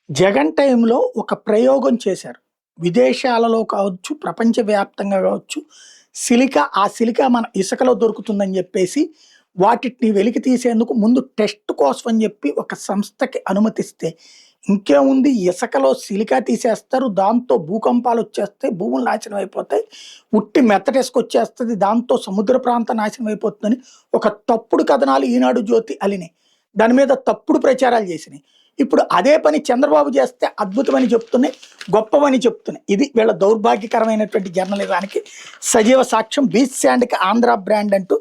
జగన్ టైంలో ఒక ప్రయోగం చేశారు. విదేశాలలో కావచ్చు, ప్రపంచవ్యాప్తంగా కావచ్చు, ఆ సిలికా మన ఇసుకలో దొరుకుతుందని జెప్పేసి, వాటిని వెలికి తీసేందుకు ముందు టెస్ట్ కోసం అని జెప్పి ఒక సంస్థకి అనుమతిస్తే, ఇంకేముంది ఇసకలో సిలికా తీసేస్తారు. దాంతో భూకంపాలొచ్చేస్తాయి. భూములు నాశనం అయిపోతాయి. ఉట్టి మెత్తటిసుకొచ్చేస్తది. దాంతో సముద్ర ప్రాంతం నాశనం అయిపోతుందని ఒక తప్పుడు కథనాలు ఈనాడు, జ్యోతి అలినాయి. దాని మీద తప్పుడు ప్రచారాలు చేసినాయి. ఇప్పుడు అదే పని చంద్రబాబు చేస్తే అద్భుతమని చెప్తున్నాయి, గొప్పవని చెప్తున్నాయి. ఇది వీళ్ళ దౌర్భాగ్యకరమైనటువంటి జర్నలిజానికి సజీవ సాక్ష్యం. బీచ్ శాండ్‌కి ఆంధ్ర బ్రాండ్ అంటూ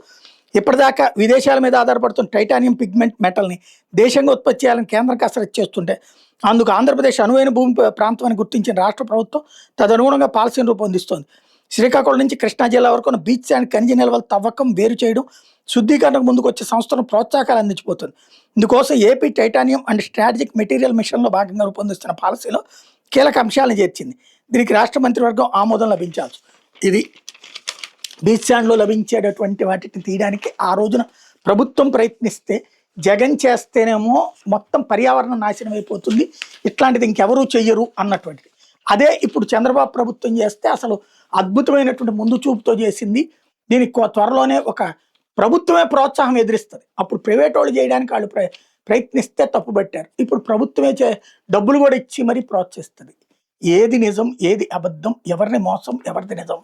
ఇప్పటిదాకా విదేశాల మీద ఆధారపడుతున్న టైటానియం పిగ్మెంట్ మెటల్‌ని దేశంగా ఉత్పత్తి చేయాలని కేంద్రం కసరత్తు చేస్తుంటే, అందుకు ఆంధ్రప్రదేశ్ అనువైన భూమి ప్రాంతం అని గుర్తించిన రాష్ట్ర ప్రభుత్వం తదనుగుణంగా పాలసీని రూపొందిస్తోంది. శ్రీకాకుళం నుంచి కృష్ణా జిల్లా వరకు ఉన్న బీచ్ శాండ్ ఖనిజ నిల్వల తవ్వకం, వేరు చేయడం, శుద్ధీకరణకు ముందుకు వచ్చే సంస్థలను ప్రోత్సాహకాలు అందించిపోతుంది. ఇందుకోసం AP titanium and strategic material మిషన్‌లో భాగంగా రూపొందిస్తున్న పాలసీలో కీలక అంశాలను చేర్చింది. దీనికి రాష్ట్ర మంత్రివర్గం ఆమోదం లభించాల్సి. ఇది బీచ్ శాండ్‌లో లభించేటటువంటి వాటిని తీయడానికి ఆ రోజున ప్రభుత్వం ప్రయత్నిస్తే, జగన్ చేస్తేనేమో మొత్తం పర్యావరణం నాశనం అయిపోతుంది. ఇట్లాంటిది ఇంకెవరూ చెయ్యరు అన్నటువంటిది. అదే ఇప్పుడు చంద్రబాబు ప్రభుత్వం చేస్తే అసలు అద్భుతమైనటువంటి ముందు చూపుతో చేసింది. దీనికి త్వరలోనే ఒక ప్రభుత్వమే ప్రోత్సాహం ఎదిరిస్తది. అప్పుడు ప్రైవేట్ వాళ్ళు చేయడానికి వాళ్ళు ప్రయత్నిస్తే తప్పుబట్టారు. ఇప్పుడు ప్రభుత్వమే డబ్బులు కూడా ఇచ్చి మరీ ప్రోత్సహిస్తది. ఏది నిజం, ఏది అబద్ధం, ఎవరిని మోసం, ఎవరిది నిజం.